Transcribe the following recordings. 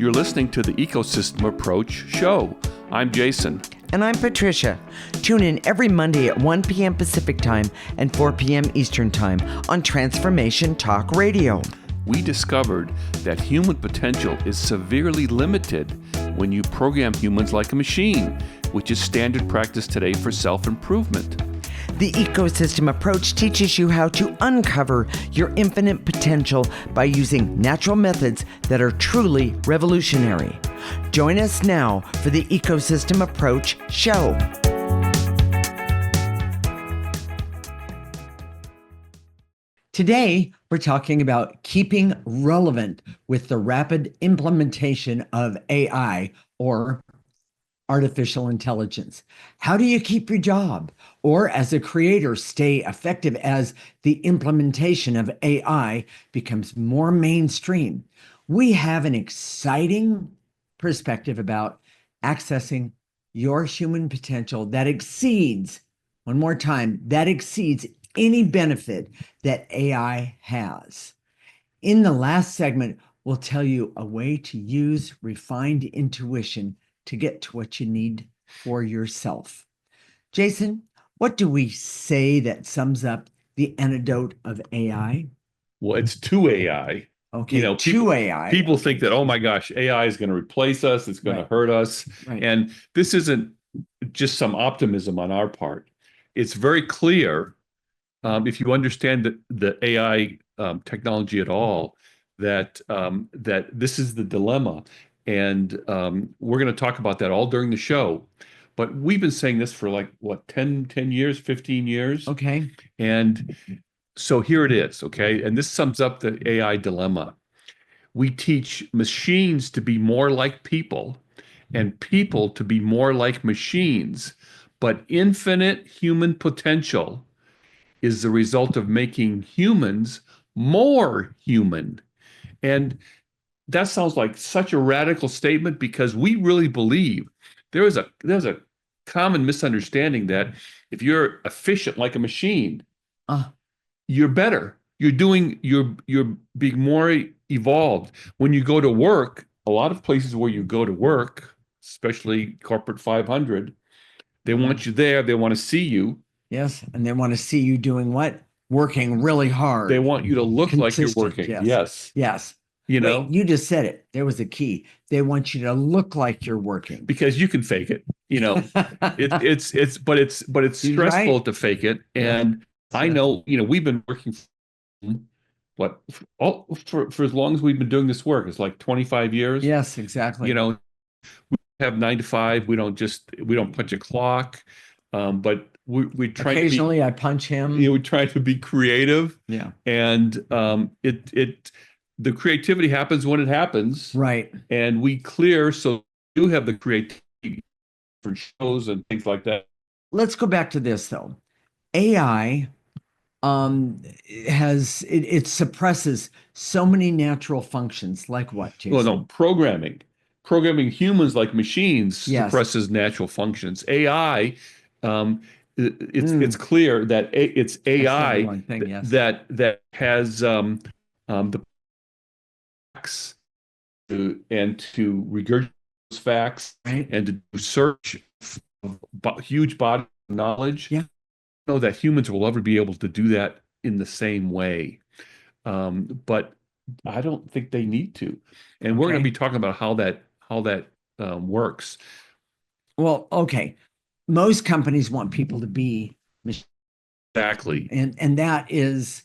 You're listening to the Ecosystem Approach show. I'm Jason. And I'm Patricia. Tune in every Monday at 1 p.m. Pacific Time and 4 p.m. Eastern Time on Transformation Talk Radio. We discovered that human potential is severely limited when you program humans like a machine, which is standard practice today for self-improvement. The Ecosystem Approach teaches you how to uncover your infinite potential by using natural methods that are truly revolutionary. Join us now for the Ecosystem Approach show. Today, we're talking about keeping relevant with the rapid implementation of AI, or artificial intelligence. How do you keep your job? Or as a creator, stay effective as the implementation of AI becomes more mainstream? We have an exciting perspective about accessing your human potential that exceeds, one more time, that exceeds any benefit that AI has. In the last segment, we'll tell you a way to use refined intuition to get to what you need for yourself. Jason, what do we say that sums up the antidote of AI? Well, it's to AI. Okay, to AI. People think that, oh my gosh, AI is going to replace us. It's going to hurt us. Right. And this isn't just some optimism on our part. It's very clear, if you understand the AI technology at all, that this is the dilemma. And we're going to talk about that all during the show. But we've been saying this for 10 years, 15 years. Okay. And so here it is, okay? And this sums up the AI dilemma. We teach machines to be more like people and people to be more like machines. But infinite human potential is the result of making humans more human. And that sounds like such a radical statement, because we really believe there's a common misunderstanding that if you're efficient like a machine, you're better. You're being more evolved. When you go to work, a lot of places where you go to work, especially corporate 500, they want you there. They want to see you. Yes, and they want to see you doing what? Working really hard. They want you to look like you're working. Yes. Wait, you just said it. There was a key. They want you to look like you're working. Because you can fake it. It's stressful to fake it. And I know, we've been working for as long as we've been doing this work. It's like 25 years. Yes, exactly. We have 9 to 5. We don't punch a clock. But we try occasionally I punch him. We try to be creative. Yeah. And the creativity happens when it happens. Right. And we clear, so you have the creativity for shows and things like that. Let's go back to this though. AI it suppresses so many natural functions. Like what, Jason? Well, no, programming humans like machines suppresses natural functions. AI, it's clear that it's AI that has the facts and to regurgitate those facts and to do search of huge body of knowledge. Yeah. I know that humans will ever be able to do that in the same way. But I don't think they need to. And we're going to be talking about how that works. Well, okay. Most companies want people to be machines. Exactly. And that is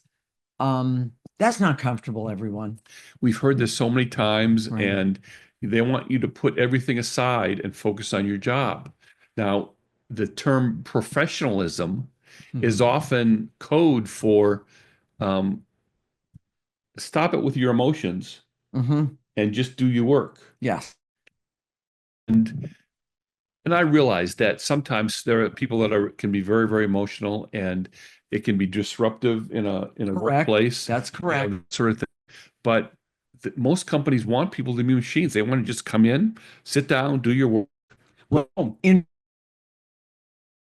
that's not comfortable, everyone. We've heard this so many times, and they want you to put everything aside and focus on your job. Now, the term professionalism is often code for stop it with your emotions and just do your work. Yes. And I realize that sometimes there are people that can be very, very emotional, and it can be disruptive in a workplace. That's correct. Sort of thing. But most companies want people to be machines. They want to just come in, sit down, do your work. Well, in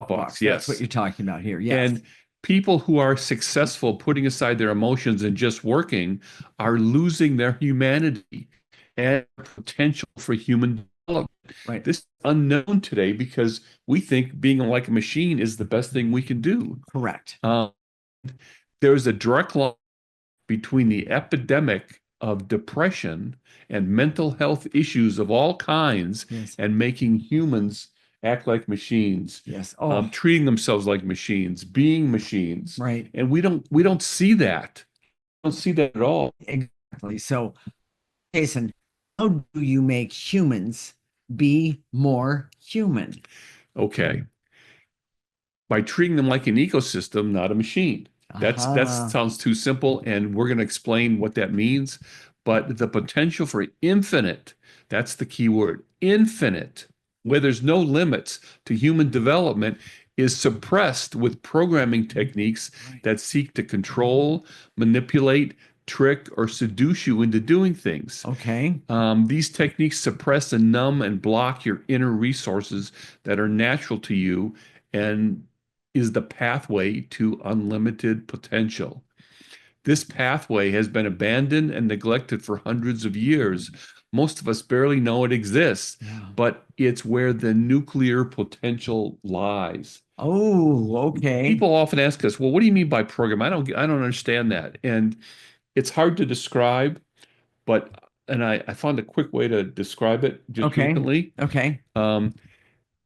box. Yes. That's what you're talking about here. Yes. And people who are successful putting aside their emotions and just working are losing their humanity. and potential for human development. Right. This is unknown today because we think being like a machine is the best thing we can do. Correct. There is a direct line between the epidemic of depression and mental health issues of all kinds Yes. and making humans act like machines, Yes. Oh, treating themselves like machines, being machines. right. And we don't see that. We don't see that at all. Exactly. So, Jason, how do you make humans be more human? Okay. By treating them like an ecosystem, not a machine. That Aha. sounds too simple, and we're going to explain what that means. But the potential for infinite, that's the key word, infinite, where there's no limits to human development, is suppressed with programming techniques Right. that seek to control, manipulate, trick, or seduce you into doing things. Okay. These techniques suppress and numb and block your inner resources that are natural to you and is the pathway to unlimited potential. This pathway has been abandoned and neglected for hundreds of years. Most of us barely know it exists, Yeah. but it's where the nuclear potential lies. Oh, okay. People often ask us, "Well, what do you mean by program?" I don't understand that. And it's hard to describe, but and I found a quick way to describe it just Okay. recently. Okay. Um,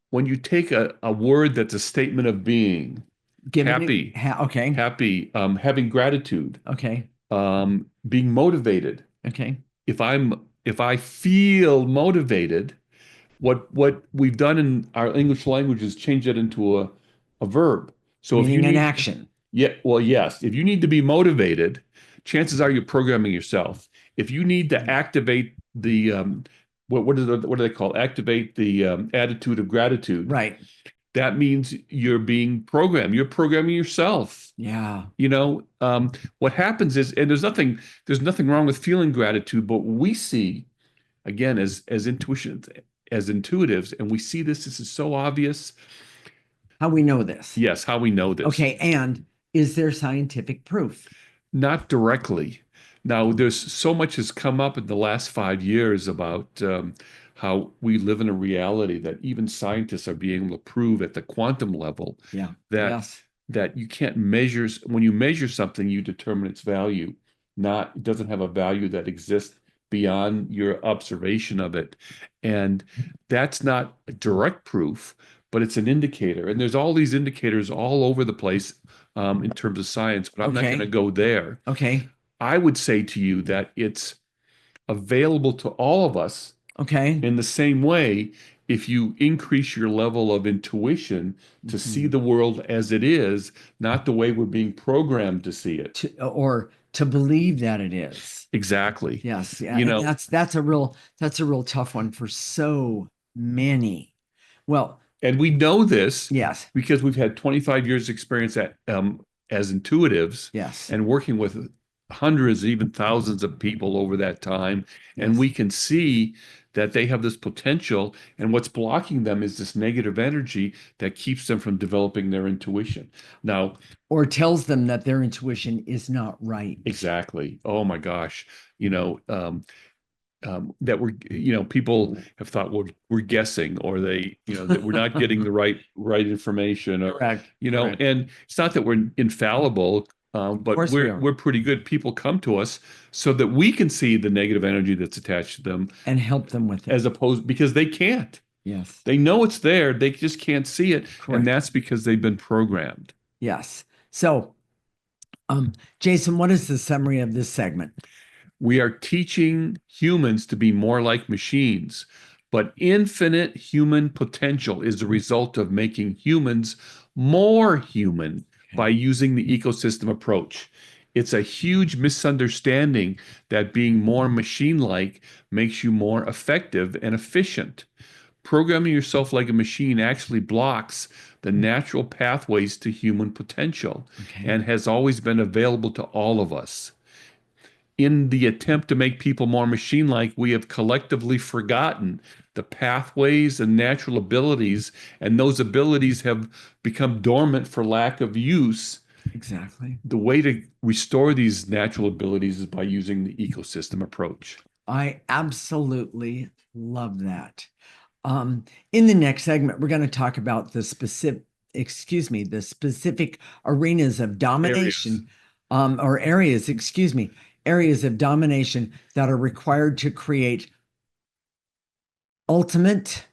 when you take a word that's a statement of being, Give it. happy, Okay. having gratitude, Okay. being motivated. Okay. If I feel motivated, what we've done in our English language is change it into a verb. So if you Meaning an need, action. yeah, well, yes, if you need to be motivated, chances are you're programming yourself. If you need to activate the what do they call activate the attitude of gratitude, Right. that means you're being programmed. You're programming yourself. Yeah. What happens is, and there's nothing wrong with feeling gratitude, but we see again as intuition, as intuitives, and we see this is so obvious. How we know this. Yes, how we know this. Okay. And is there scientific proof? Not directly. Now, there's so much has come up in the last 5 years about how we live in a reality that even scientists are being able to prove at the quantum level Yeah. that Yes. that you can't measure. When you measure something, you determine its value. Not It doesn't have a value that exists beyond your observation of it, and that's not a direct proof, but it's an indicator. And there's all these indicators all over the place in terms of science, but I'm not going to Okay. go there. Okay. I would say to you that it's available to all of us Okay. in the same way if you increase your level of intuition to see Mhm. the world as it is, not the way we're being programmed to see it. Or to believe that it is. Exactly. Yes. Yeah. You And know, that's a real tough one for so many. Well, and we know this yes. because we've had 25 years experience as intuitives Yes. and working with hundreds, even thousands of people over that time. And Yes. we can see that they have this potential, and what's blocking them is this negative energy that keeps them from developing their intuition. Now, Or tells them that their intuition is not right. exactly. Oh my gosh. That people have thought, well, we're guessing, or that we're not getting the right information, or Correct. Correct. and it's not that we're infallible, Of but course we are. we're pretty good. People come to us so that we can see the negative energy that's attached to them, And help them with it. as opposed because they can't. Yes. They know it's there, they just can't see it, and Correct. that's because they've been programmed. Yes. So, Jason, what is the summary of this segment? We are teaching humans to be more like machines, but infinite human potential is the result of making humans more human by Okay. using the ecosystem approach. It's a huge misunderstanding that being more machine-like makes you more effective and efficient. Programming yourself like a machine actually blocks the natural pathways to human potential Okay. and has always been available to all of us. In the attempt to make people more machine-like, we have collectively forgotten the pathways and natural abilities, and those abilities have become dormant for lack of use. Exactly. The way to restore these natural abilities is by using the ecosystem approach. I absolutely love that. In the next segment, we're going to talk about the specific arenas of Areas. domination, or areas, areas of domination that are required to create ultimate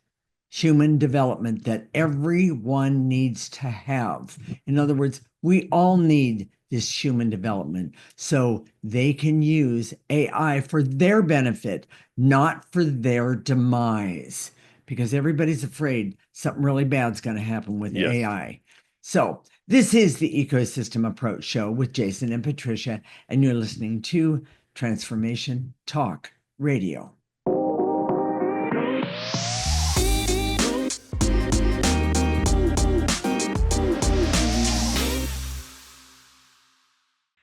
human development that everyone needs to have. In other words, we all need this human development so they can use AI for their benefit, not for their demise, because everybody's afraid something really bad's going to happen with Yes. AI. So, this is the Ecosystem Approach Show with Jason and Patricia, and you're listening to Transformation Talk Radio.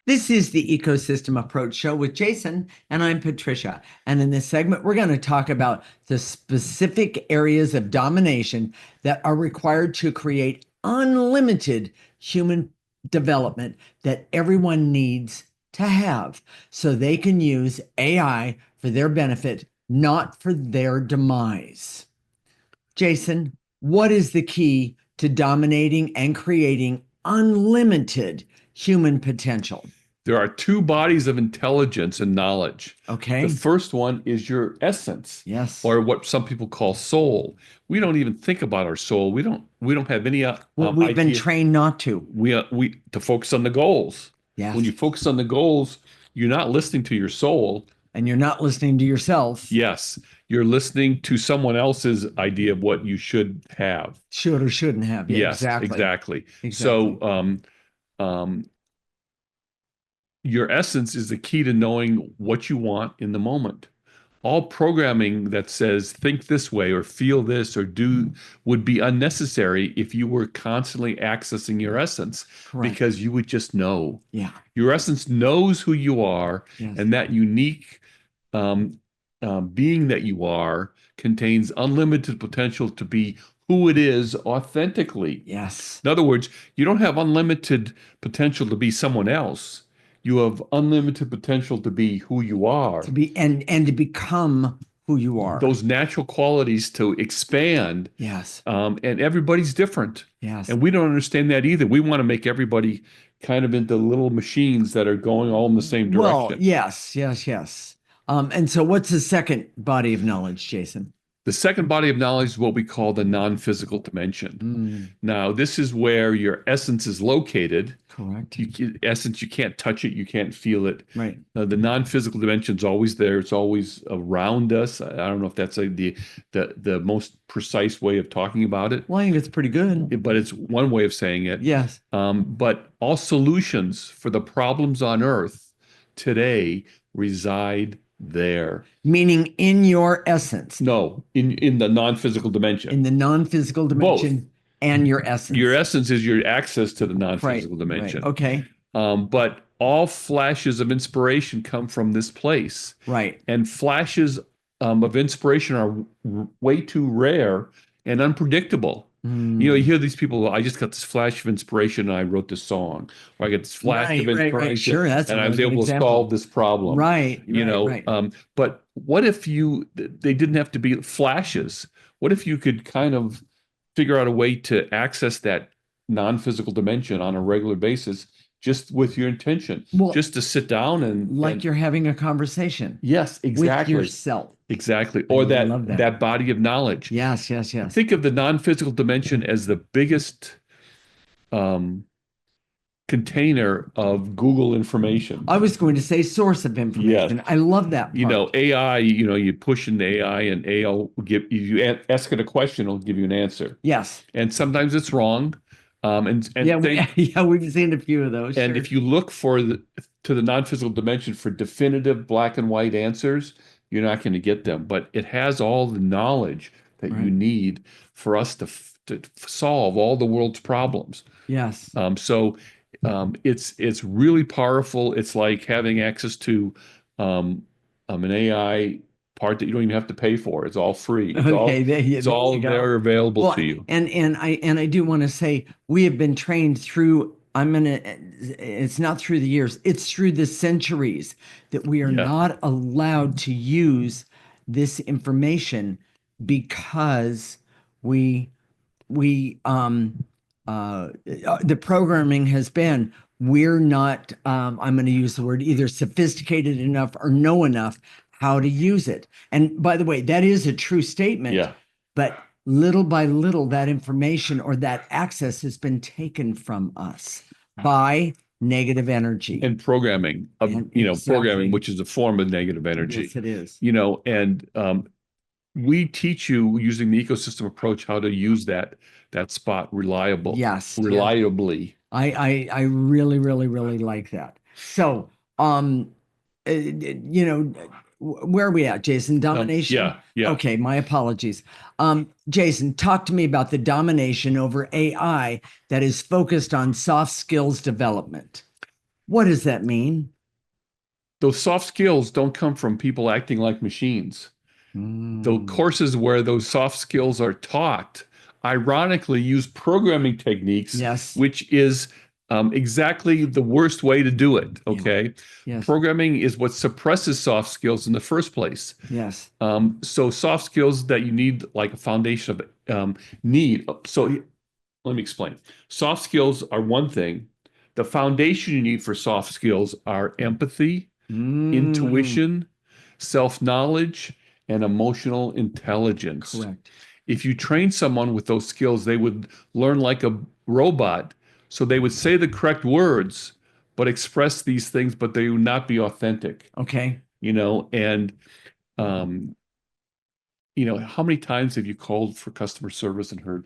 This is the Ecosystem Approach Show with Jason, and I'm Patricia. And in this segment, we're going to talk about the specific areas of domination that are required to create unlimited human development that everyone needs to have so they can use AI for their benefit, not for their demise. Jason, what is the key to dominating and creating unlimited human potential? There are two bodies of intelligence and knowledge. Okay. The first one is your essence, Yes. or what some people call soul. We don't even think about our soul. We don't have any Well, we've been idea. trained not to. We to focus on the goals. Yes. When you focus on the goals, you're not listening to your soul. And you're not listening to yourself. Yes, you're listening to someone else's idea of what you should have. Should or shouldn't have. Yeah, Yes, exactly. So, your essence is the key to knowing what you want in the moment. All programming that says think this way or feel this or do would be unnecessary if you were constantly accessing your essence. Correct. Because you would just know. Yeah. Your essence knows who you are, Yes. and that unique being that you are contains unlimited potential to be who it is authentically. Yes. In other words, you don't have unlimited potential to be someone else. You have unlimited potential to be who you are. To be and to become who you are. Those natural qualities to expand. Yes. And everybody's different. Yes. And we don't understand that either. We want to make everybody kind of into little machines that are going all in the same direction. Well, yes. And so what's the second body of knowledge, Jason? The second body of knowledge is what we call the non-physical dimension. Now, this is where your essence is located. Correct. Essence, you can't touch it, you can't feel it. Right. The non-physical dimension is always there. It's always around us. I don't know if that's the most precise way of talking about it. Well, I think it's pretty good. But it's one way of saying it. Yes. But all solutions for the problems on Earth today reside there. Meaning in your essence. No, in the non-physical dimension. In the non-physical dimension. Both. And your essence. Your essence is your access to the non-physical dimension. Right. Okay. But all flashes of inspiration come from this place. Right. And flashes of inspiration are way too rare and unpredictable. You know, you hear these people, I just got this flash of inspiration and I wrote this song. Or I got this flash of inspiration right. Sure, that's and I was able to solve this problem. Right. But what if they didn't have to be flashes? What if you could kind of figure out a way to access that non-physical dimension on a regular basis just with your intention, just to sit down and you're having a conversation. Yes, exactly. With yourself. Exactly. Or that body of knowledge. Yes. Think of the non-physical dimension as the biggest container of Google information. I was going to say source of information. Yes. I love that part. You know, AI, you push into AI and AI will give you ask it a question, it'll give you an answer. Yes. And sometimes it's wrong. We've seen a few of those. And if you look to the non-physical dimension for definitive black and white answers, you're not going to get them. But it has all the knowledge that you need for us to solve all the world's problems. Yes. It's really powerful. It's like having access to an AI part that you don't even have to pay for. It's all free. It's all there available to you. And I do want to say we have been trained through it's not through the years, it's through the centuries that we are Yeah. not allowed to use this information because we we the programming has been we're not I'm going to use the word either sophisticated enough or know enough how to use it. And by the way, that is a true statement, Yeah. but little by little that information or that access has been taken from us by negative energy. And programming, And programming, exactly. which is a form of negative energy, Yes, it is. and we teach you using the ecosystem approach how to use that spot Yes, yes. reliably. I really, really, really like that. So, where are we at, Jason? Domination? Yeah, yeah. Okay, my apologies. Jason, talk to me about the domination over AI that is focused on soft skills development. What does that mean? Those soft skills don't come from people acting like machines. The Mm, courses where those soft skills are taught, ironically, use programming techniques, yes. which is exactly the worst way to do it. Yeah. Okay. Yes. Programming is what suppresses soft skills in the first place. Yes. So soft skills that you need, like a foundation of need. So let me explain. Soft skills are one thing. The foundation you need for soft skills are empathy, Mm, intuition, self-knowledge, and emotional intelligence. correct. If you train someone with those skills, they would learn like a robot. So they would say the correct words, but express these things, but they would not be authentic, Okay. and um, how many times have you called for customer service and heard,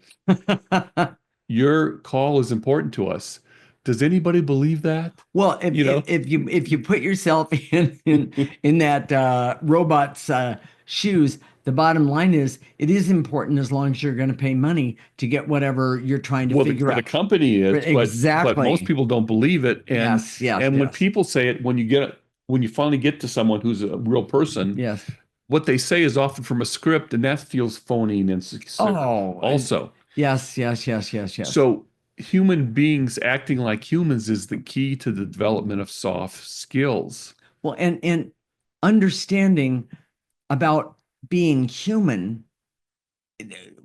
your call is important to us? Does anybody believe that? Well, if, You know? if you put yourself in that robot's shoes, the bottom line is it is important as long as you're going to pay money to get whatever you're trying to Well, figure for the out. company is, but most Exactly. people don't believe it. And Yes, yes, and when yes, people say it, when you finally get to someone who's a real person, yes. what they say is often from a script, and that feels phony and insincere Oh, also. yes, yes, yes, yes, yes. So human beings acting like humans is the key to the development of soft skills. Well, and understanding about being human,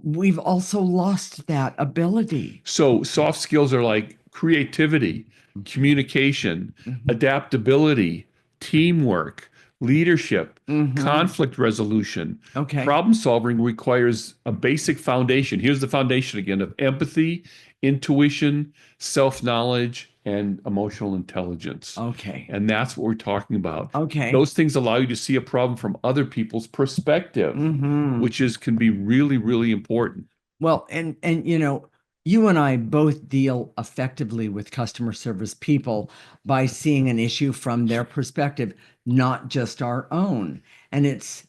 we've also lost that ability. So soft skills are like creativity, communication, Mhm. adaptability, teamwork, leadership, Mhm. conflict resolution. Okay. Problem solving requires a basic foundation. Here's the foundation again of empathy, intuition, self-knowledge, and emotional intelligence. Okay. And that's what we're talking about. Okay. Those things allow you to see a problem from other people's perspective, Hmm. which can be really, really important. Well, and you and I both deal effectively with customer service people by seeing an issue from their perspective, not just our own. And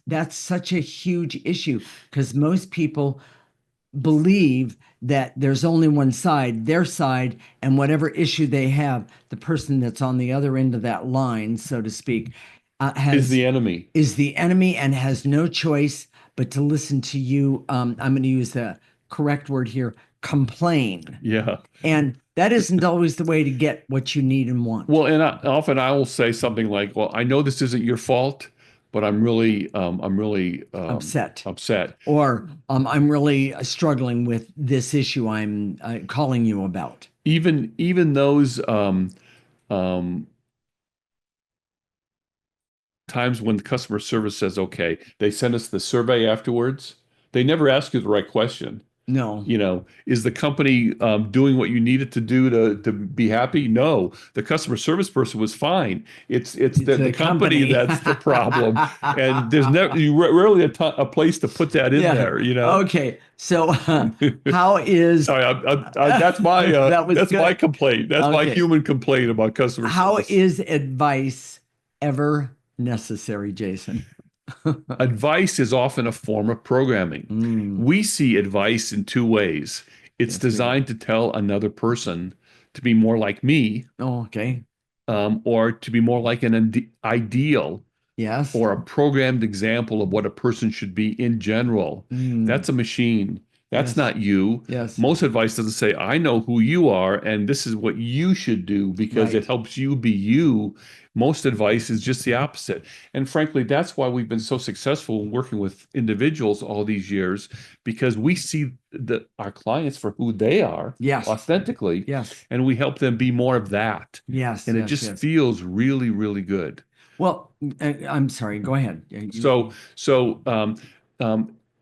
that's such a huge issue because most people believe that there's only one side, their side, and whatever issue they have, the person that's on the other end of that line, so to speak, Is has the enemy. is the enemy and has no choice but to listen to you. I'm going to use the correct word here, complain. Yeah. And that isn't always the way to get what you need and want. Well, and often I will say something like, "Well, I know this isn't your fault, but I'm really Upset. upset." Or I'm really struggling with this issue I'm calling you about. Even those um, times when the customer service says, "Okay," they send us the survey afterwards. They never ask you the right question. No, Is the company doing what you needed to do to be happy? No, the customer service person was fine. It's it's the a company company. that's the problem, and there's never rarely a place to put that in Yeah. there. You know. Okay. So, how is Sorry, that was that's my good. complaint. That's my Okay. human complaint about customer How service. is advice ever necessary, Jason? Advice is often a form of programming. Mm, We see advice in two ways. It's yes, we do. designed to tell another person to be more like me, Oh, okay. or to be more like an ideal Yes. or a programmed example of what a person should be in general. Mm, That's a machine. That's Yes. not you. Yes. Most advice doesn't say, I know who you are and this is what you should do because it Right. helps you be you. Most advice is just the opposite. And frankly, that's why we've been so successful working with individuals all these years because we see our clients for who they are Yes. authentically Yes. and we help them be more of that. Yes. And it Yes. just Yes. feels really, really good. Well, I'm sorry. Go ahead. So,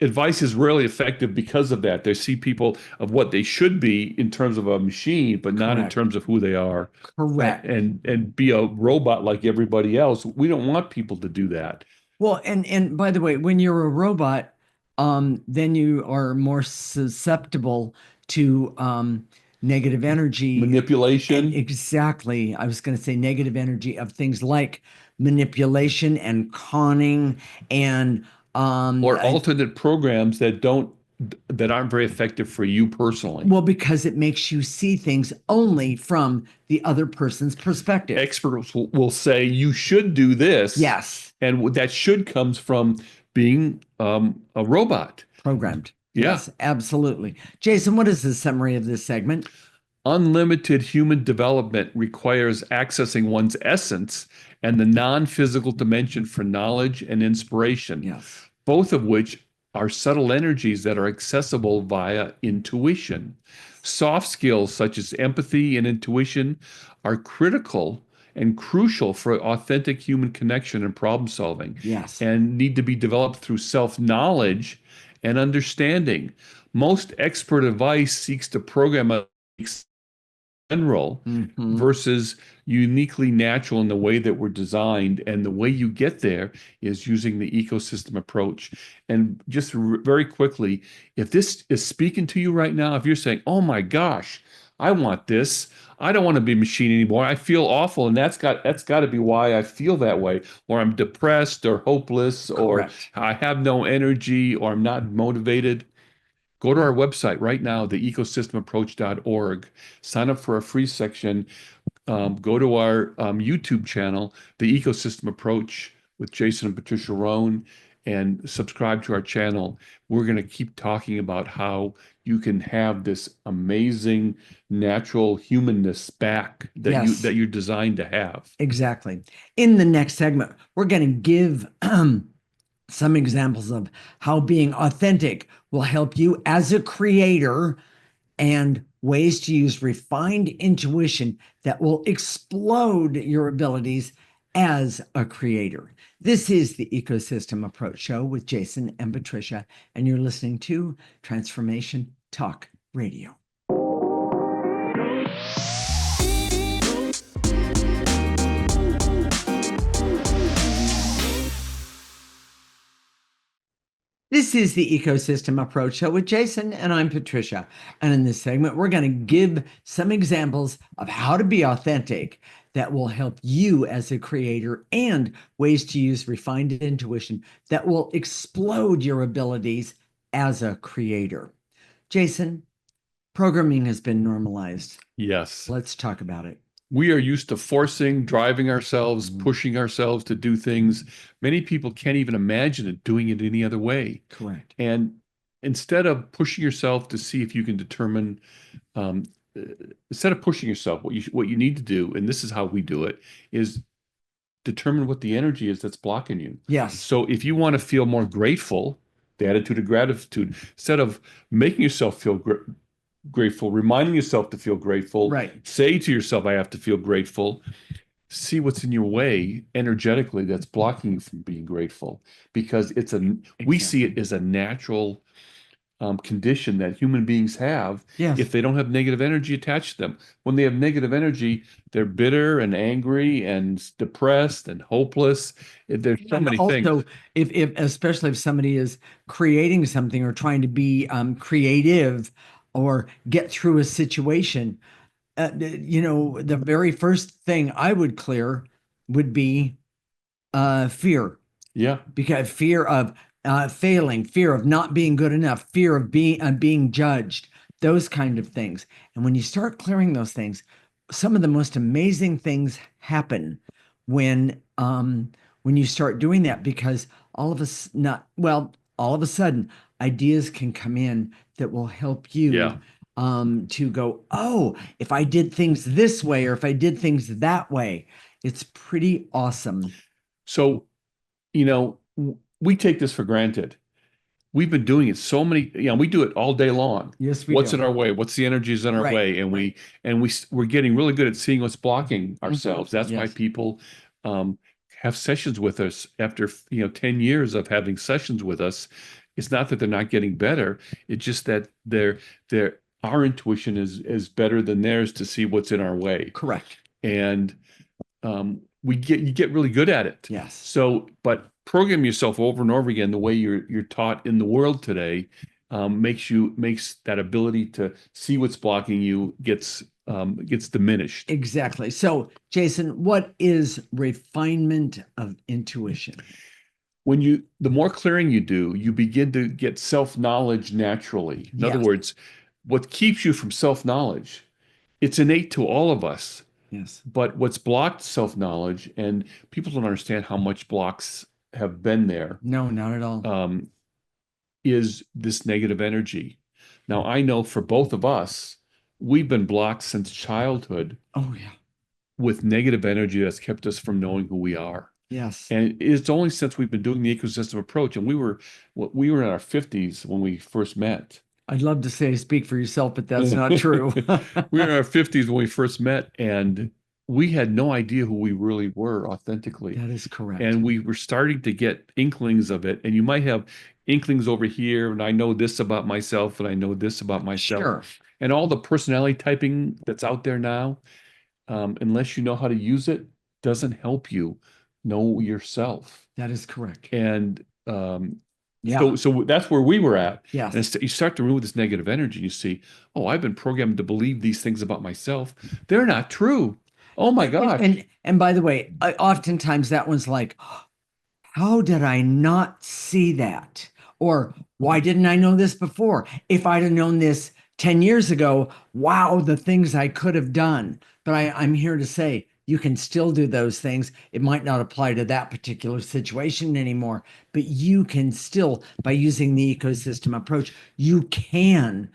advice is rarely effective because of that. They see people of what they should be in terms of a machine, but not in Correct. terms of who they are, Correct. and be a robot like everybody else. We don't want people to do that. Well, and by the way, when you're a robot, then you are more susceptible to negative energy. And Manipulation exactly, I was going to say negative energy of things like manipulation and conning and or alternate programs that aren't very effective for you personally. well, because it makes you see things only from the other person's perspective. Experts will say you should do this, Yes, and that should comes from being a robot. programmed. Yeah. Yes, absolutely. Jason, what is the summary of this segment? Unlimited human development requires accessing one's essence and the non-physical dimension for knowledge and inspiration, Yes. both of which are subtle energies that are accessible via intuition. Soft skills such as empathy and intuition are critical and crucial for authentic human connection and problem solving, Yes. and need to be developed through self-knowledge and understanding. Most expert advice seeks to program a general Mhm. versus uniquely natural in the way that we're designed. And the way you get there is using the ecosystem approach. And just very quickly, if this is speaking to you right now, if you're saying, oh my gosh, I want this. I don't want to be a machine anymore. I feel awful, and that's got to be why I feel that way, or I'm depressed or hopeless, or Correct. I have no energy, or I'm not motivated. Go to our website right now, theecosystemapproach.org. Sign up for a free section. Go to our YouTube channel, The Ecosystem Approach with Jason and Patricia Rohn, and subscribe to our channel. We're going to keep talking about how you can have this amazing natural humanness back that Yes, you're designed to have. exactly. In the next segment, we're going to give some examples of how being authentic will help you as a creator and ways to use refined intuition that will explode your abilities as a creator. This is the Ecosystem Approach Show with Jason and Patricia, and you're listening to Transformation Talk Radio. This is the Ecosystem Approach Show with Jason, and I'm Patricia. And in this segment, we're going to give some examples of how to be authentic that will help you as a creator and ways to use refined intuition that will explode your abilities as a creator. Jason, programming has been normalized. Yes. Let's talk about it. We are used to forcing, driving ourselves, Mhm. pushing ourselves to do things. Many people can't even imagine it doing it any other way. Correct. And instead of pushing yourself to see if you can determine, um, uh, instead of pushing yourself, what you need to do, and this is how we do it, is determine what the energy is that's blocking you. Yes. So if you want to feel more grateful, the attitude of gratitude, instead of making yourself feel grateful, reminding yourself to feel grateful, Right. say to yourself, I have to feel grateful. See what's in your way energetically that's blocking you from being grateful, because we see it Exactly. as a natural condition that human beings have Yes. if they don't have negative energy attached to them. When they have negative energy, they're bitter and angry and depressed and hopeless. There's so And many things. also, if especially if somebody is creating something or trying to be creative or get through a situation, the very first thing I would clear would be fear, Yeah, because fear of failing, fear of not being good enough, fear of being judged, those kind of things. And when you start clearing those things, some of the most amazing things happen when you start doing that, because all of a sudden ideas can come in that will help you Yeah. to go, oh, if I did things this way or if I did things that way. It's pretty awesome. So, we take this for granted. We've been doing it so many, we do it all day long. Yes, we What's do. in our way? What's the energies in our Right, way? And right. we're getting really good at seeing what's blocking ourselves. That's why Yes, people um, have sessions with us after 10 years of having sessions with us. It's not that they're not getting better. It's just that their our intuition is better than theirs to see what's in our way. correct. And you get really good at it. Yes, So, but program yourself over and over again the way you're taught in the world today makes that ability to see what's blocking you gets diminished. exactly. So, Jason, what is refinement of intuition? The more clearing you do, you begin to get self-knowledge naturally. In other Yes, words, what keeps you from self-knowledge, it's innate to all of us. yes. But what's blocked self-knowledge, and people don't understand how much blocks have been there, No, not at all. is this negative energy. Now, I know for both of us, we've been blocked since childhood Oh, yeah. with negative energy that's kept us from knowing who we are. Yes. And it's only since we've been doing the ecosystem approach, and we were in our 50s when we first met. I'd love to say speak for yourself, but that's not true. We were in our 50s when we first met, and we had no idea who we really were authentically. That is correct. And we were starting to get inklings of it. And you might have inklings over here, and I know this about myself, and I know this about myself. Sure. And all the personality typing that's out there now, unless you know how to use it, doesn't help you know yourself. That is correct. And Yeah. so that's where we were at. Yes. And you start to remove this negative energy. You see, oh, I've been programmed to believe these things about myself. They're not true. Oh my gosh. And by the way, oftentimes that one's like, how did I not see that? Or why didn't I know this before? If I'd have known this 10 years ago, wow, the things I could have done. But I'm here to say you can still do those things. It might not apply to that particular situation anymore, but you can still, by using the ecosystem approach, you can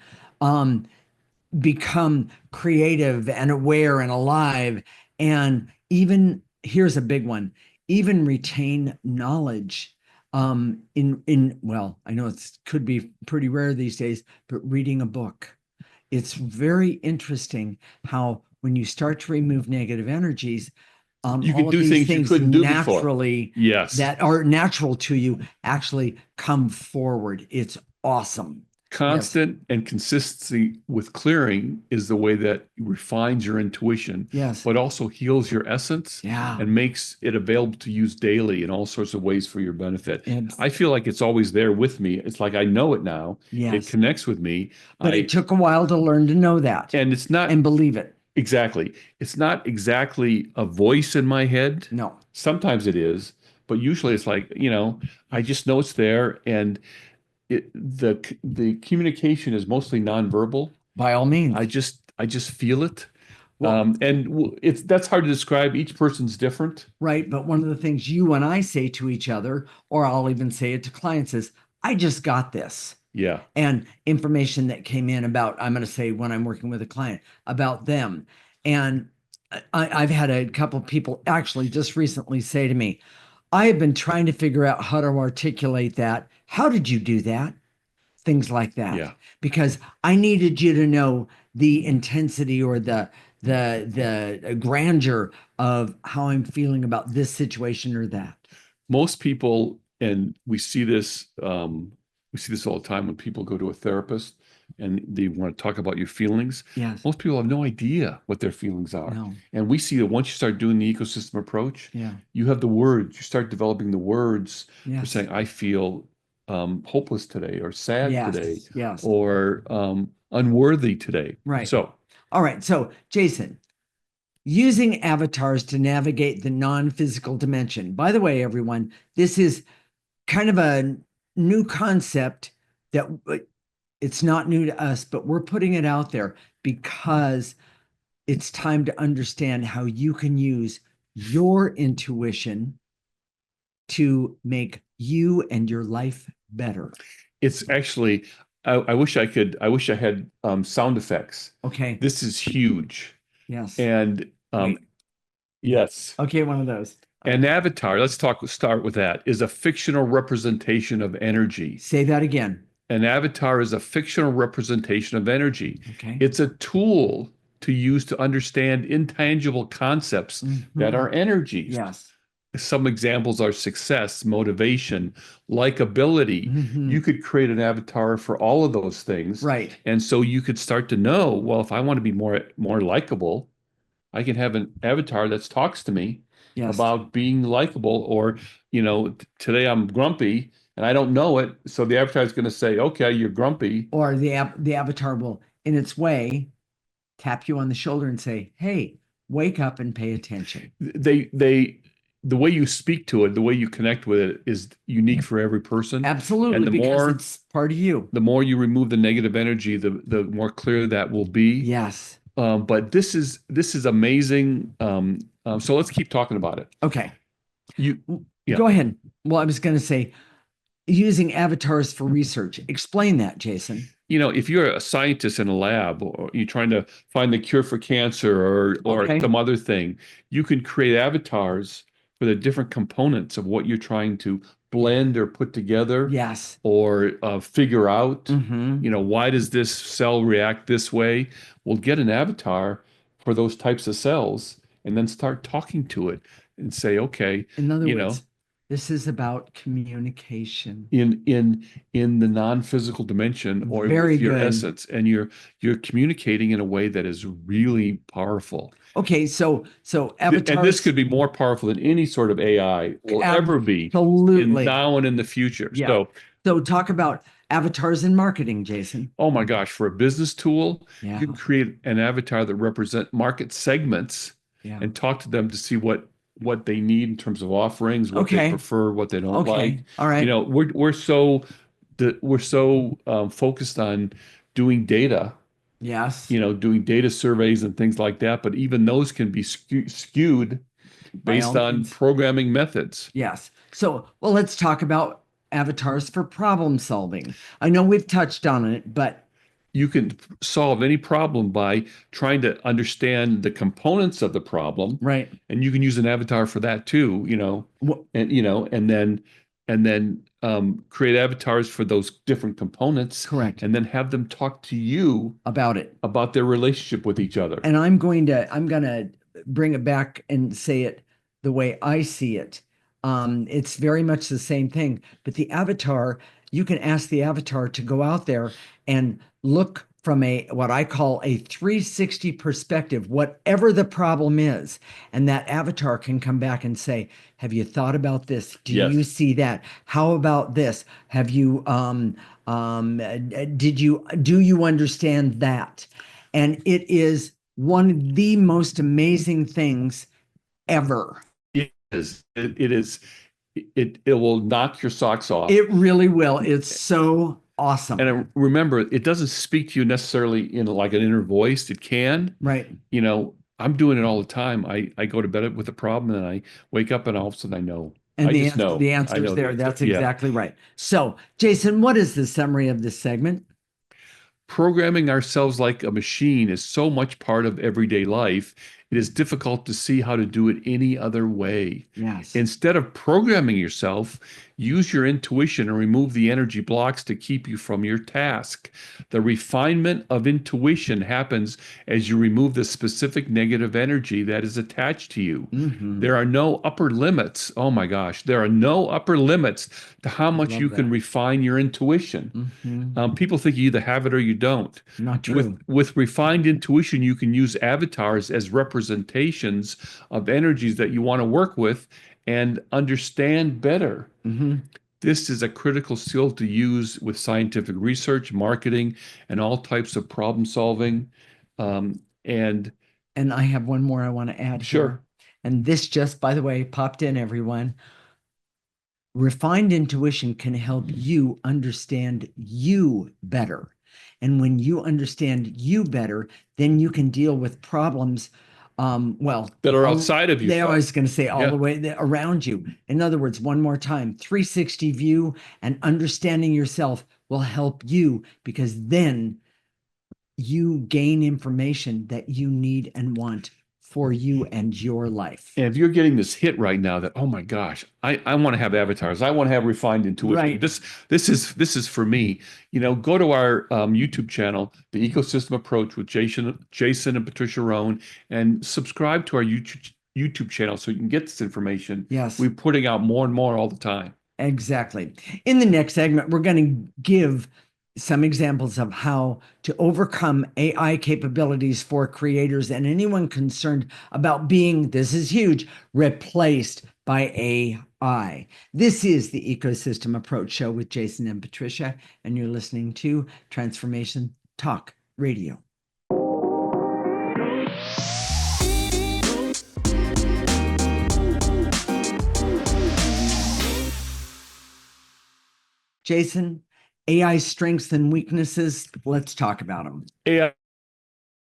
become creative and aware and alive. And even, here's a big one, even retain knowledge. Well, I know it could be pretty rare these days, but reading a book. It's very interesting how when you start to remove negative energies, You can all of do these things you things couldn't do before. naturally Yes. that are natural to you actually come forward. It's awesome. Constant and consistency with clearing is the way that refines your intuition, Yes. but also heals your essence Yeah. and makes it available to use daily in all sorts of ways for your benefit. And I feel like it's always there with me. It's like I know it now. It yes, connects with me. but it took a while to learn to know that And it's not and believe it. exactly. It's not exactly a voice in my head. No. Sometimes it is, but usually it's like, I just know it's there, and the communication is mostly nonverbal. By all means. I just feel it. Well, And that's hard to describe. Each person's different. right. But one of the things you and I say to each other, or I'll even say it to clients, is I just got this. Yeah. And information that came in about, I'm going to say when I'm working with a client, about them. And I've had a couple of people actually just recently say to me, I have been trying to figure out how to articulate that. How did you do that? Things like that. Yeah. Because I needed you to know the intensity or the grandeur of how I'm feeling about this situation or that. Most people, and we see this all the time when people go to a therapist and they want to talk about your feelings. Yes. Most people have no idea what their feelings are. No. And we see that once you start doing the ecosystem approach, Yeah. you have the words, you start developing the words for Yes. saying, I feel hopeless today, or sad Yes. today, Yes. or unworthy today. Right. So, all right. So, Jason, using avatars to navigate the non-physical dimension. By the way, everyone, this is kind of a new concept that it's not new to us, but we're putting it out there because it's time to understand how you can use your intuition to make you and your life better. it's actually, I wish I could. I wish I had sound effects. Okay. This is huge. Yes. And Wait. yes, Okay, one of those. All an right. avatar, let's start with that, is a fictional representation of energy. Say that again. An avatar is a fictional representation of energy. Okay. It's a tool to use to understand intangible concepts that Hmm. are energies. Yes. Some examples are success, motivation, likability. Hmm. You could create an avatar for all of those things. Right. And so you could start to know, well, if I want to be more likable, I can have an avatar that talks to me Yes. about being likable. Or, today I'm grumpy and I don't know it. So the avatar is going to say, okay, you're grumpy. Or the avatar will, in its way, tap you on the shoulder and say, "Hey, wake up and pay attention." The way you speak to it, the way you connect with it is unique for every person. And Absolutely, because it's part of you. the more you remove the negative energy, the more clear that will be. Yes. But this is amazing. So let's keep talking about it. Okay. You, yeah. Go ahead. Well, I was going to say using avatars for research. Explain that, Jason. If you're a scientist in a lab or you're trying to find the cure for cancer or Okay. some other thing, you can create avatars for the different components of what you're trying to blend or put together Yes. or figure out. Hmm. Why does this cell react this way? We'll get an avatar for those types of cells and then start talking to it and say, okay, In other you know, words, this is about communication. in the non-physical dimension or Very with your good. essence, and you're communicating in a way that is really powerful. Okay, so And this avatars, could be more powerful than any sort of AI will ever be absolutely. now and in the future. Yeah. So, So talk about avatars in marketing, Jason. oh my gosh, for a business tool, Yeah. you can create an avatar that represent market segments Yeah. and talk to them to see what they need in terms of offerings, what they Okay. prefer, what they don't Okay. like. All right. We're so focused on doing data, Yes. doing data surveys and things like that, but even those can be skewed By all based on means. programming methods. Yes. So, well, let's talk about avatars for problem solving. I know we've touched on it, but You can solve any problem by trying to understand the components of the problem, right. and you can use an avatar for that too, Wh- and then create avatars for those different components, Correct. and then have them talk to you About it. about their relationship with each other. And I'm going to bring it back and say it the way I see it. It's very much the same thing, but the avatar, you can ask the avatar to go out there and look from a what I call a 360 perspective, whatever the problem is. And that avatar can come back and say, have you thought about this? Do Yes. you see that? How about this? Have you do you understand that? And it is one of the most amazing things ever. It is. It is. It will knock your socks off. It really will. It's so awesome. Remember, it doesn't speak to you necessarily in like an inner voice. It can. Right. I'm doing it all the time. I go to bed with a problem and I wake up and all of a sudden I know. And I the just answer, know. the I answer is know there. the That's yeah. exactly right. So, Jason, what is the summary of this segment? Programming ourselves like a machine is so much part of everyday life. It is difficult to see how to do it any other way. Yes. Instead of programming yourself, use your intuition and remove the energy blocks to keep you from your task. The refinement of intuition happens as you remove the specific negative energy that is attached to you. Mhm. There are no upper limits. Oh my gosh, there are no upper limits to how much Love you can that. refine your intuition. Mhm. People think you either have it or you don't. Not With true. with refined intuition, you can use avatars as representations of energies that you want to work with and understand better. Mhm. This is a critical skill to use with scientific research, marketing, and all types of problem solving. And And I have one more I want to add sure, here. And this just, by the way, popped in, everyone. Refined intuition can help you understand you better. And when you understand you better, then you can deal with problems. that are outside of They yourself. always going to say all Yeah. the way around you. In other words, one more time, 360 view and understanding yourself will help you, because then you gain information that you need and want for you and your life. And if you're getting this hit right now that, oh my gosh, I want to have avatars. I want to have refined intuition. Right. This is for me. Go to our YouTube channel, The Ecosystem Approach with Jason and Patricia Rohn, and subscribe to our YouTube channel so you can get this information. Yes. We're putting out more and more all the time. Exactly. In the next segment, we're going to give some examples of how to overcome AI capabilities for creators and anyone concerned about being, this is huge, replaced by AI. This is the Ecosystem Approach Show with Jason and Patricia, and you're listening to Transformation Talk Radio. Jason, AI strengths and weaknesses. Let's talk about them. AI has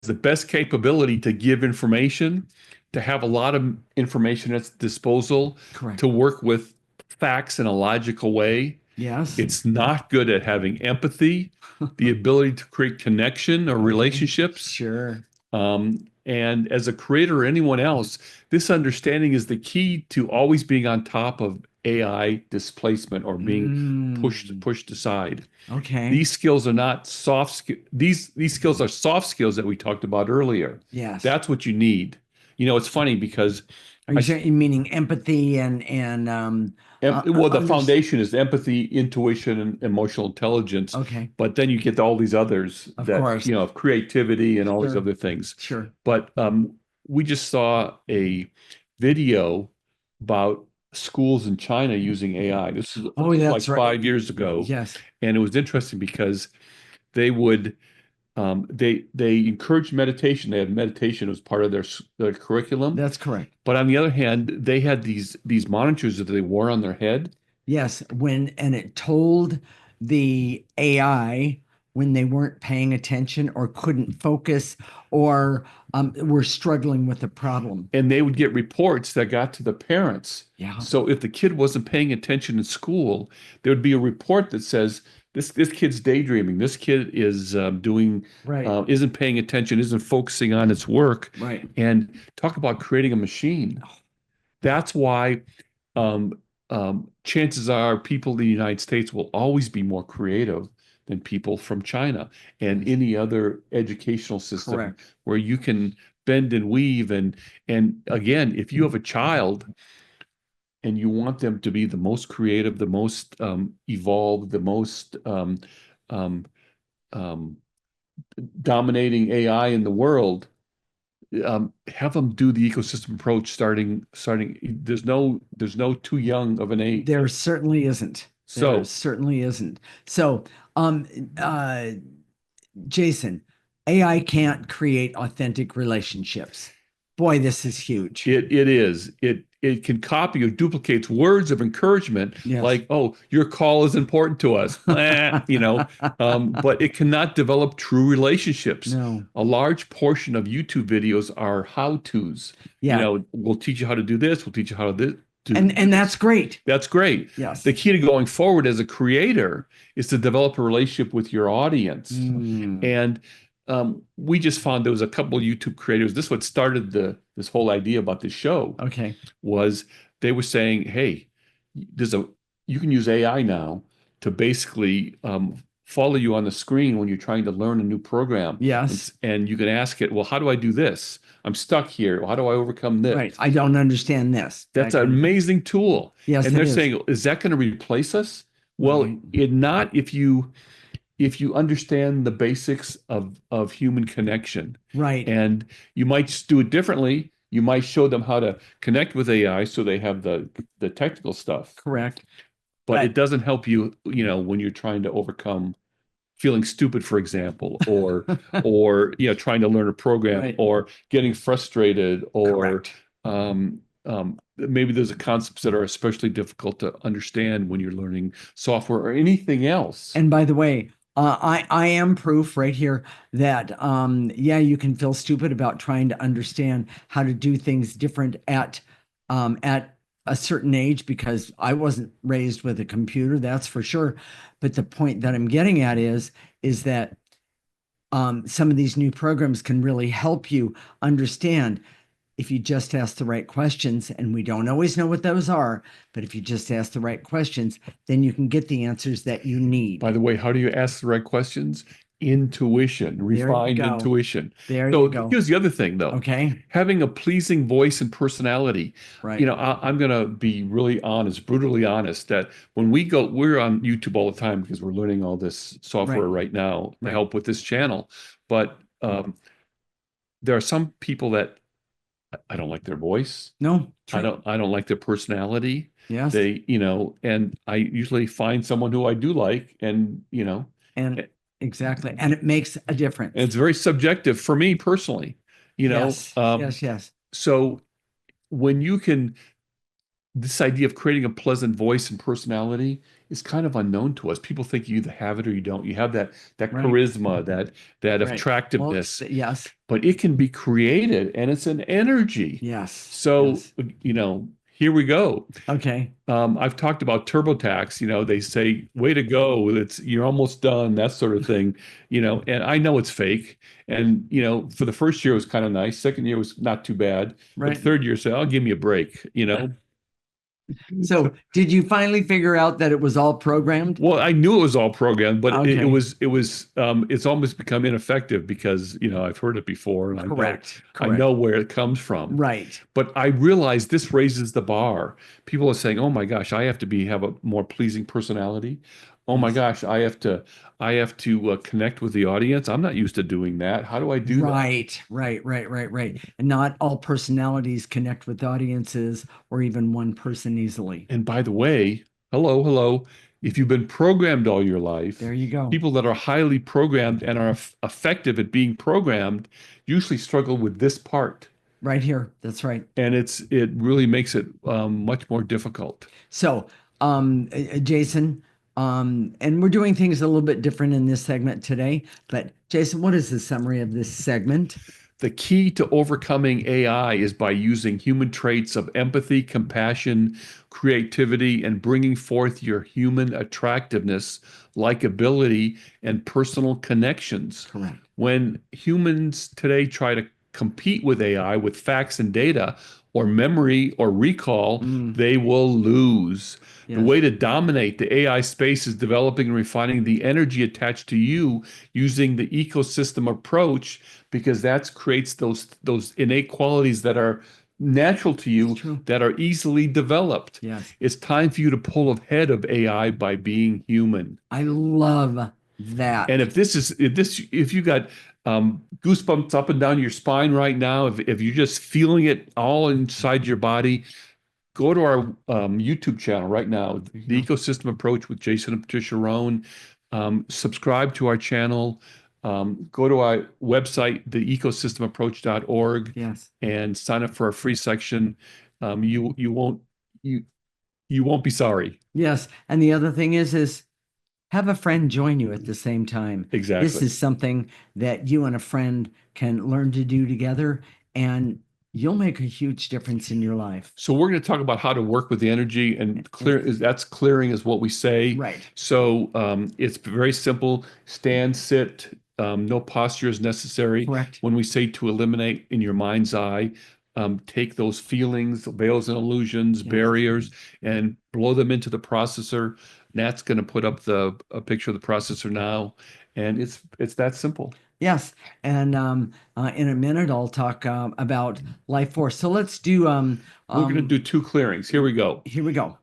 the best capability to give information, to have a lot of information at its disposal, Correct. to work with facts in a logical way. Yes. It's not good at having empathy, the ability to create connection or relationships. Sure. And as a creator or anyone else, this understanding is the key to always being on top of AI displacement or being pushed aside. Okay. These skills are not soft skills. These skills are soft skills that we talked about earlier. Yes. That's what you need. It's funny because Are you meaning empathy and the foundation is empathy, intuition, and emotional intelligence. Okay. But then you get all these others Of course. of creativity and all these Sure. other things. Sure. But we just saw a video about schools in China using AI. This is that's like right. 5 years ago. Yes. And it was interesting because they would they encouraged meditation. They had meditation as part of their curriculum. That's correct. But on the other hand, they had these monitors that they wore on their head. Yes, and it told the AI when they weren't paying attention or couldn't focus or were struggling with a problem. And they would get reports that got to the parents. Yeah. So if the kid wasn't paying attention in school, there would be a report that says, this kid's daydreaming. This kid is doing Right. Isn't paying attention, isn't focusing on its work. Right. And talk about creating a machine. That's why chances are people in the United States will always be more creative than people from China and any other educational system. Correct. Where you can bend and weave. And again, if you have a child and you want them to be the most creative, the most evolved, the most dominating AI in the world, have them do the ecosystem approach starting. There's no too young of an age. There certainly isn't. So Jason, AI can't create authentic relationships. Boy, this is huge. It is. It can copy or duplicates words of encouragement, Yes. like, "Oh, your call is important to us," but it cannot develop true relationships. No. A large portion of YouTube videos are how-tos. Yeah. We'll teach you how to do this. We'll teach you how to do. And that's great. That's great. Yes. The key to going forward as a creator is to develop a relationship with your audience. And we just found there was a couple of YouTube creators. This is what started this whole idea about this show. Okay. Was they were saying, hey, you can use AI now to basically follow you on the screen when you're trying to learn a new program. Yes. And you can ask it, well, how do I do this? I'm stuck here. How do I overcome this? Right. I don't understand this. That's an amazing tool. Yes. And they're saying, is that going to replace us? Well, not if you understand the basics of human connection. Right. And you might just do it differently. You might show them how to connect with AI so they have the technical stuff. Correct. But it doesn't help you, when you're trying to overcome feeling stupid, for example, or trying to learn a program, Right. or getting frustrated, or Correct. maybe there's concepts that are especially difficult to understand when you're learning software or anything else. And by the way, I am proof right here that you can feel stupid about trying to understand how to do things different at a certain age because I wasn't raised with a computer, that's for sure. But the point that I'm getting at is that some of these new programs can really help you understand if you just ask the right questions, and we don't always know what those are, but if you just ask the right questions, then you can get the answers that you need. By the way, how do you ask the right questions? Intuition, There you refined go. intuition. There you So go. here's the other thing, though. Okay. Having a pleasing voice and personality. Right. I'm going to be really honest, brutally honest, that when we're on YouTube all the time because we're learning all this software right now to Right. help with this channel. But there are some people that I don't like their voice. No, I true. don't like their personality. Yes. And I usually find someone who I do like, and And exactly. And it makes a difference. and it's very subjective for me personally. Yes. Yes. So when you can, this idea of creating a pleasant voice and personality is kind of unknown to us. People think you either have it or you don't. You have that Right. charisma, that Right. attractiveness, Well, yes. but it can be created, and it's an energy. Yes. So, Yes. Here we go. Okay. I've talked about TurboTax. They say, "Way to go! You're almost done," that sort of thing. And I know it's fake. And for the first year it was kind of nice. Second year was not too bad. Right. But third year, say, "I'll give me a break." So did you finally figure out that it was all programmed? Well, I knew it was all programmed, but Okay. it's almost become ineffective because I've heard it before, and Correct. I know where it comes from. Right. But I realize this raises the bar. People are saying, "Oh my gosh, I have to have a more pleasing personality. Oh my Yes. gosh, I have to connect with the audience. I'm not used to doing that. How do I do that?" Right. And not all personalities connect with audiences or even one person easily. And by the way, hello. If you've been programmed all your life, There you go. people that are highly programmed and are effective at being programmed usually struggle with this part. Right here. That's right. And it really makes it much more difficult. So, Jason, and we're doing things a little bit different in this segment today, but Jason, what is the summary of this segment? The key to overcoming AI is by using human traits of empathy, compassion, creativity, and bringing forth your human attractiveness, likability, and personal connections. Correct. When humans today try to compete with AI with facts and data or memory or recall, they will lose. Yes. The way to dominate the AI space is developing and refining the energy attached to you using the ecosystem approach, because that creates those innate qualities that are natural to you, that are easily developed. Yes. It's time for you to pull ahead of AI by being human. I love that. And if you got goosebumps up and down your spine right now, if you're just feeling it all inside your body, go to our YouTube channel right now, The Ecosystem Approach with Jason and Patricia Rohn. Subscribe to our channel. Go to our website, theecosystemapproach.org. Yes. And sign up for our free section. You won't be sorry. Yes. And the other thing is have a friend join you at the same time. Exactly. This is something that you and a friend can learn to do together, and you'll make a huge difference in your life. So we're going to talk about how to work with the energy, and clearing is what we say. Right. So it's very simple. Stand, sit. No posture is necessary. Correct. When we say to eliminate in your mind's eye, take those feelings, veils and illusions, barriers, and blow them into the processor. Nat's going to put up a picture of the processor now, and it's that simple. Yes, and in a minute I'll talk about life force. So let's do. We're going to do two clearings. Here we go.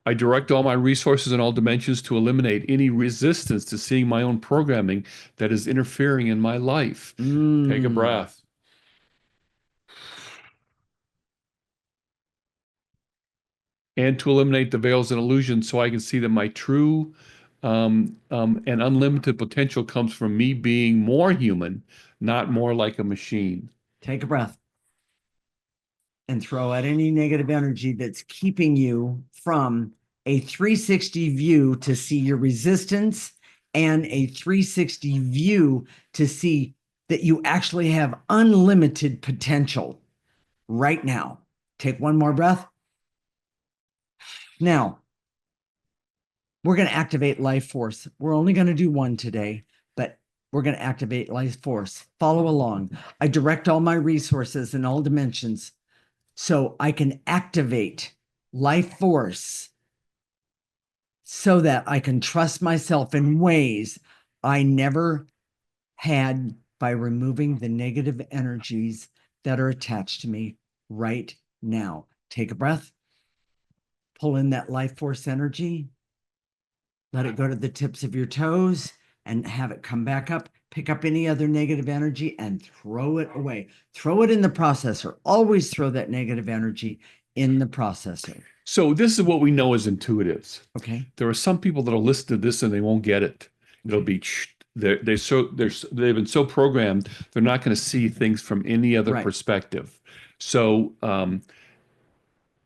I direct all my resources in all dimensions to eliminate any resistance to seeing my own programming that is interfering in my life. Take a breath. And to eliminate the veils and illusions so I can see that my true and unlimited potential comes from me being more human, not more like a machine. Take a breath and throw out any negative energy that's keeping you from a 360 view to see your resistance, and a 360 view to see that you actually have unlimited potential right now. Take one more breath. Now, we're going to activate life force. We're only going to do one today, but we're going to activate life force. Follow along. I direct all my resources in all dimensions so I can activate life force so that I can trust myself in ways I never had by removing the negative energies that are attached to me right now. Take a breath, pull in that life force energy, let it go to the tips of your toes and have it come back up. Pick up any other negative energy and throw it away. Throw it in the processor. Always throw that negative energy in the processor. So this is what we know as intuitives. Okay. There are some people that'll listen to this and they won't get it. It'll be they've been so programmed they're not going to see things from any other Right. perspective. So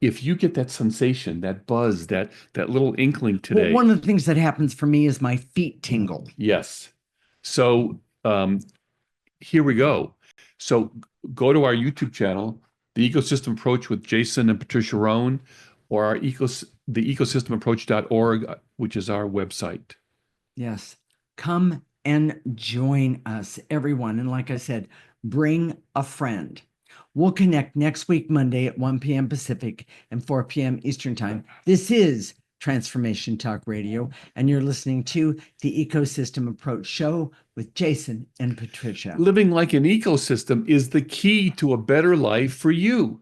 if you get that sensation, that buzz, that little inkling today, Well, one of the things that happens for me is my feet tingle. yes. So here we go. So go to our YouTube channel, The Ecosystem Approach with Jason and Patricia Rohn, or our the ecosystemapproach.org, which is our website. Yes. Come and join us, everyone. And like I said, bring a friend. We'll connect next week, Monday at 1 p.m. Pacific and 4 p.m. Eastern Time. This is Transformation Talk Radio, and you're listening to the Ecosystem Approach Show with Jason and Patricia. Living like an ecosystem is the key to a better life for you.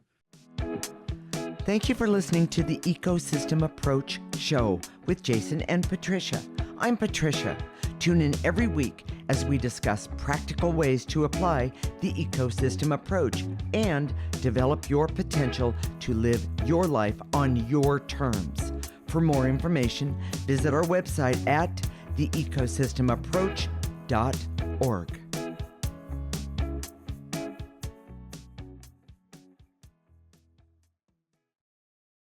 Thank you for listening to the Ecosystem Approach Show with Jason and Patricia. I'm Patricia. Tune in every week as we discuss practical ways to apply the ecosystem approach and develop your potential to live your life on your terms. For more information, visit our website at theecosystemapproach.org.